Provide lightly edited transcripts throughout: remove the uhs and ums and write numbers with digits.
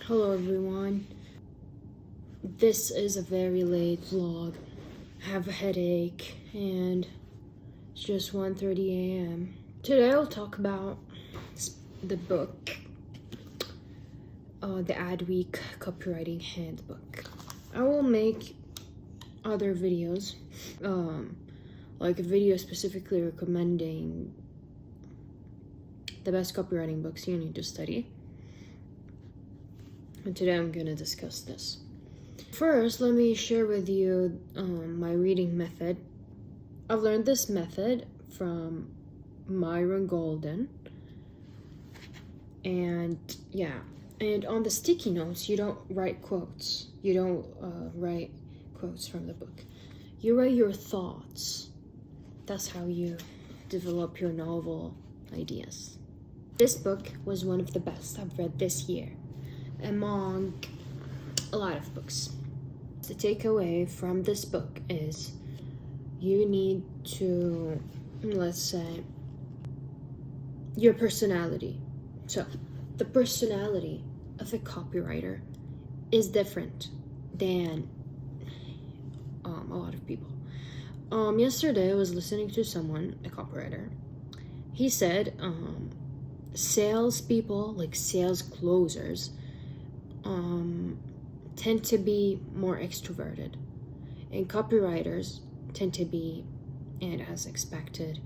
Hello everyone. This is a very late vlog. I have a headache and it's just 1:30 a.m. Today I'll talk about the book, the Adweek Copywriting Handbook. I will make other videos, like a video specifically recommending the best copywriting books you need to study. And today I'm going to discuss this. First, let me share with you my reading method. I've learned this method from Myron Golden. And on the sticky notes, you don't write quotes. You don't write quotes from the book. You write your thoughts. That's how you develop your novel ideas. This book was one of the best I've read this year, among a lot of books. The takeaway from this book is you need to, let's say, your personality. So the personality of a copywriter is different than a lot of people. Yesterday I was listening to someone, a copywriter. He said salespeople, like sales closers, tend to be more extroverted, and copywriters tend to be, and as expected,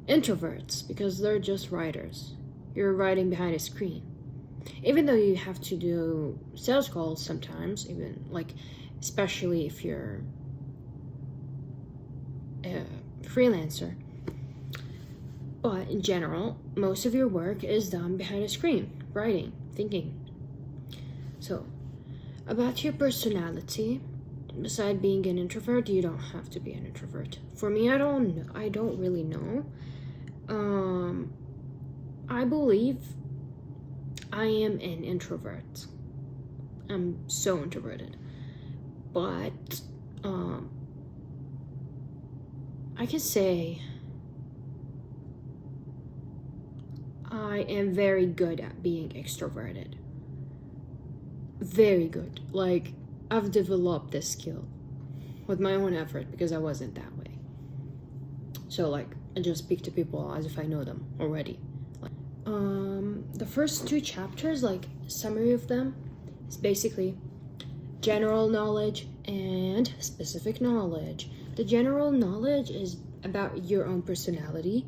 introverts, because they're just writers. You're writing behind a screen. Even though you have to do sales calls sometimes, even like, especially if you're a freelancer. But in general, most of your work is done behind a screen, writing, thinking. So, about your personality, besides being an introvert, you don't have to be an introvert. For me, I don't really know. I believe I am an introvert. I'm so introverted. But I can say I am very good at being extroverted. Very good. Like, I've developed this skill with my own effort because I wasn't that way. So like, I just speak to people as if I know them already. The first two chapters, like summary of them, is basically general knowledge and specific knowledge. The general knowledge is about your own personality.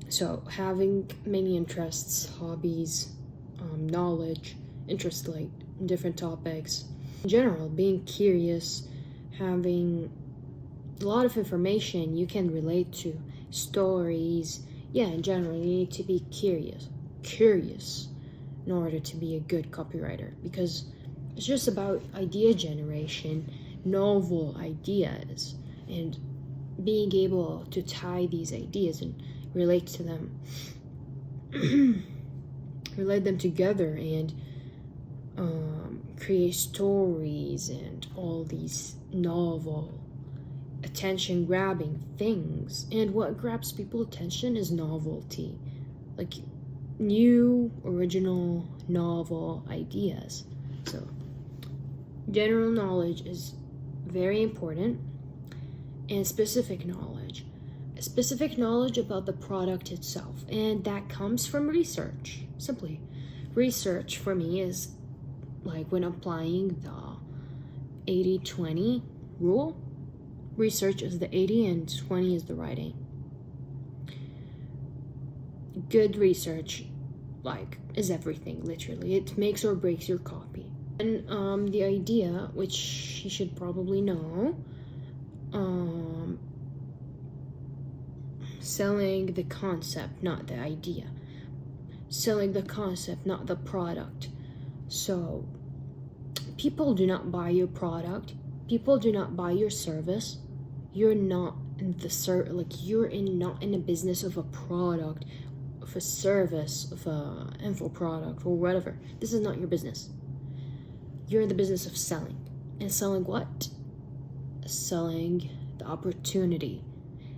So having many interests, hobbies, knowledge, interest, like different topics. In general, being curious, having a lot of information you can relate to, stories. Yeah, in general, you need to be curious in order to be a good copywriter, because it's just about idea generation, novel ideas, and being able to tie these ideas and relate to them. Relate them together and create stories and all these novel, attention-grabbing things. And what grabs people's attention is novelty, like new, original, novel ideas. So general knowledge is very important, and specific knowledge about the product itself, and that comes from research. Simply, research for me is like when applying the 80-20 rule. Research is the 80 and 20 is the writing. Good research, like, is everything, literally. It makes or breaks your copy. And the idea, which you should probably know, selling the concept, not the idea. Selling the concept, not the product. So people do not buy your product. People do not buy your service. You're not in the you're not in the business of a product, of a service, of a info product or whatever. This is not your business. You're in the business of selling. And selling what? Selling the opportunity.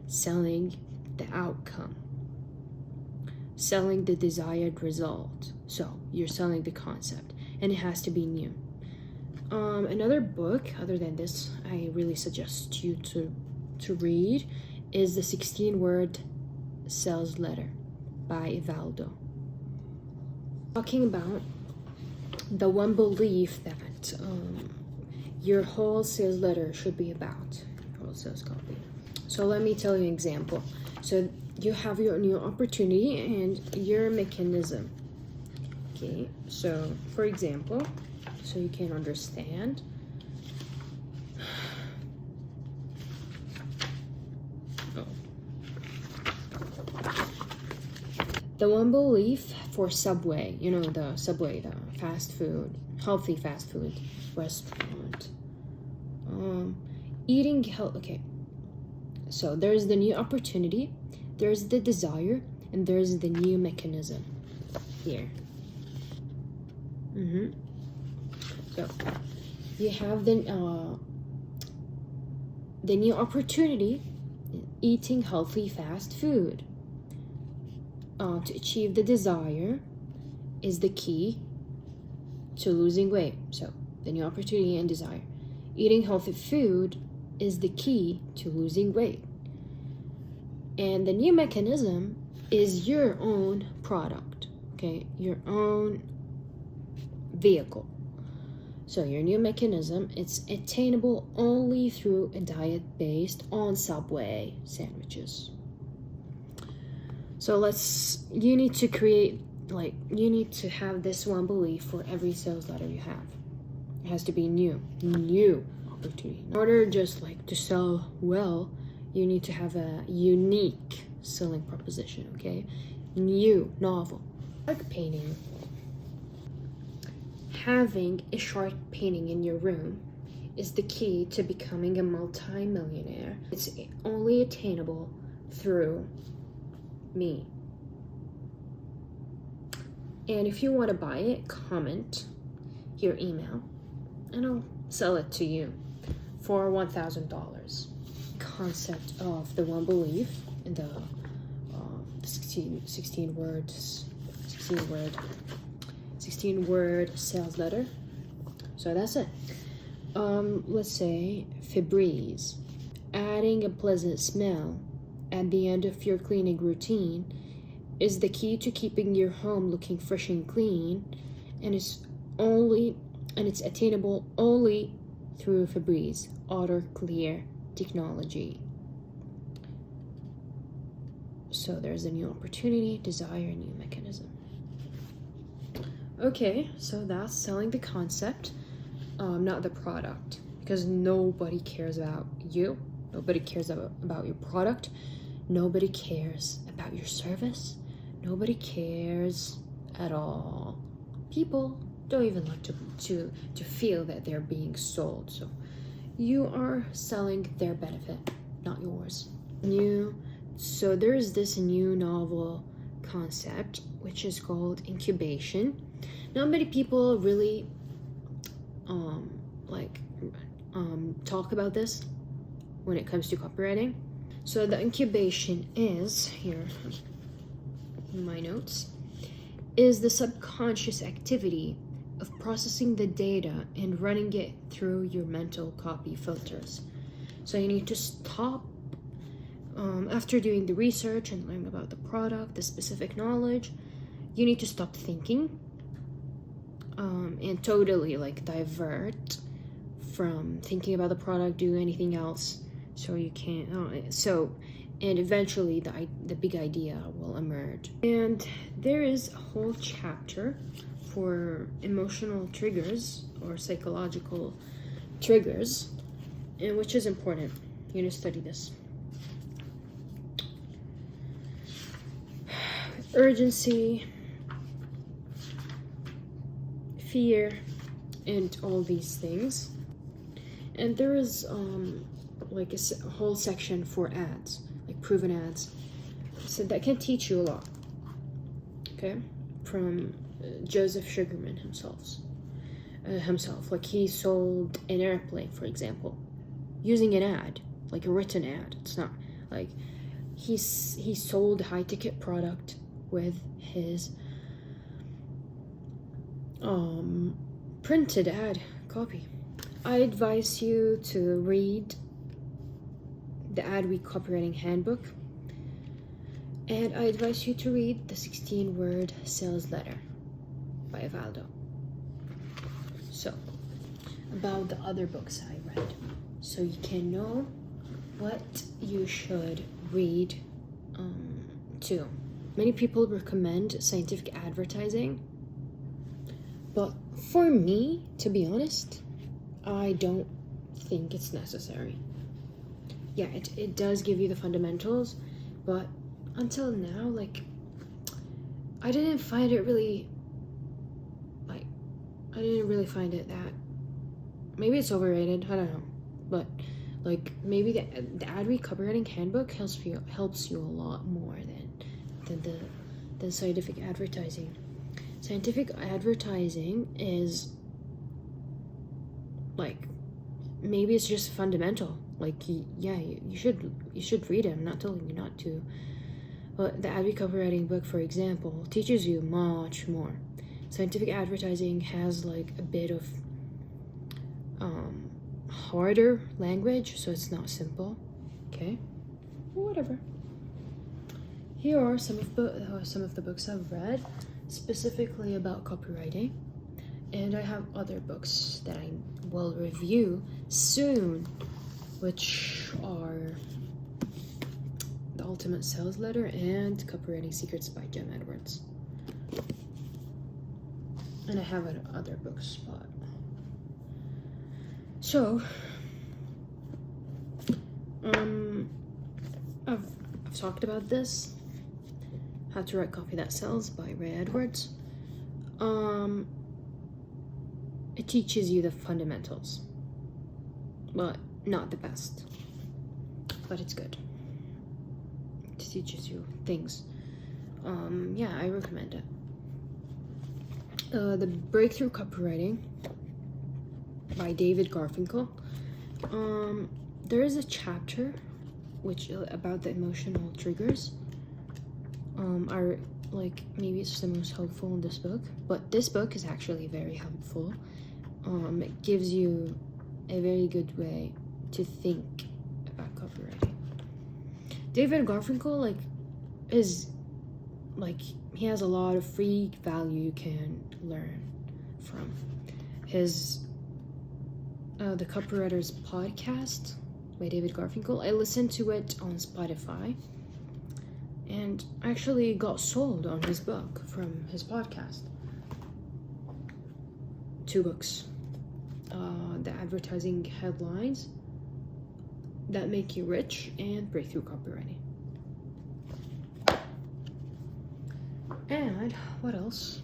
Selling the outcome. selling the desired result. So you're selling the concept, and it has to be new. Another book other than this I really suggest you to read is the 16-word sales letter by Valdo. Talking about the one belief that your whole sales letter should be about, whole sales copy. So let me tell you an example. So you have your new opportunity and your mechanism. Okay, so for example, so you can understand. The one belief for Subway, you know, the Subway, the fast food, healthy fast food restaurant. Eating health, okay. So there's the new opportunity, there's the desire, and there's the new mechanism here. So you have the new opportunity, eating healthy fast food. To achieve the desire is the key to losing weight. So the new opportunity and desire. Eating healthy food is the key to losing weight. And the new mechanism is your own product, okay? Your own vehicle. So your new mechanism, it's attainable only through a diet based on Subway sandwiches. So you need to create, you need to have this one belief for every sales letter you have. It has to be new opportunity. In order just to sell well, you need to have a unique selling proposition, okay? New, novel. Like painting. Having a shark painting in your room is the key to becoming a multi-millionaire. It's only attainable through me. And if you want to buy it, comment your email and I'll sell it to you for $1,000. Concept of the one belief in the 16 word sales letter. So that's it. Let's say Febreze. Adding a pleasant smell at the end of your cleaning routine is the key to keeping your home looking fresh and clean, and it's attainable only through Febreze Auto Clear technology. So there's a new opportunity, desire, new mechanism. Okay, so that's selling the concept, not the product, because nobody cares about you. Nobody cares about your product. Nobody cares about your service. Nobody cares at all. People don't even like to feel that they're being sold. So you are selling their benefit, not yours. So there's this new novel concept which is called incubation. Not many people really talk about this when it comes to copywriting. So the incubation is, here in my notes, is the subconscious activity of processing the data and running it through your mental copy filters. So you need to stop after doing the research and learning about the product, the specific knowledge. You need to stop thinking and totally divert from thinking about the product, do anything else. So you can't. And eventually the big idea will emerge. And there is a whole chapter for emotional triggers or psychological triggers, and which is important. You need to study this. Urgency, fear, and all these things. And there is a whole section for ads, proven ads. So that can teach you a lot. Okay, from Joseph Sugarman himself. He sold an airplane, for example, using an ad, a written ad. It's not he sold a high ticket product with his printed ad copy. I advise you to read the Adweek Copywriting Handbook, and I advise you to read the 16-word sales letter by Valdo. So, about the other books I read, so you can know what you should read too. Many people recommend scientific advertising, but for me, to be honest, I don't think it's necessary. Yeah, it does give you the fundamentals, but until now, like, I didn't find it really, like, I didn't really find it that, maybe it's overrated, I don't know, but like, maybe the Adweek Copywriting Handbook helps you a lot more than scientific advertising. Scientific advertising is like, maybe it's just fundamental. Like, yeah, you should read it. I'm not telling you not to. But the Adweek Copywriting book, for example, teaches you much more. Scientific advertising has like a bit of harder language, so it's not simple. Okay, whatever. Here are some of the books I've read specifically about copywriting, and I have other books that I will review soon, which are The Ultimate Sales Letter and Copywriting Secrets by Jem Edwards. And I have other books, but so I've talked about this. How to Write Copy That Sells by Ray Edwards. It teaches you the fundamentals, but not the best. But it's good. It teaches you things. Yeah, I recommend it. The Breakthrough Copywriting by David Garfinkel. There is a chapter which about the emotional triggers. Maybe it's the most helpful in this book, but this book is actually very helpful. It gives you a very good way to think about copywriting. David Garfinkel he has a lot of free value you can learn from his The Copywriter's Podcast by David Garfinkel. I listened to it on Spotify and actually got sold on his book from his podcast. 2 books. The Advertising Headlines That Make You Rich and Breakthrough Copywriting. And what else?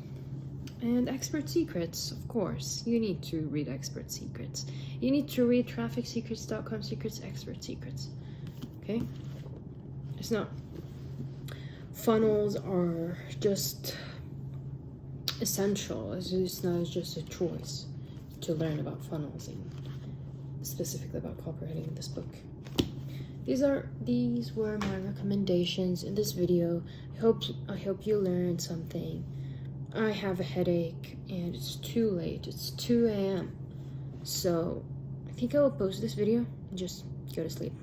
And Expert Secrets, of course. You need to read Expert Secrets. You need to read TrafficSecrets.com Secrets, Expert Secrets. Okay? It's not... Funnels are just essential. It's not just a choice to learn about funnels and specifically about copywriting in this book. These were my recommendations in this video. I hope you learned something. I have a headache and it's too late. It's 2 a.m. So I think I will post this video and just go to sleep.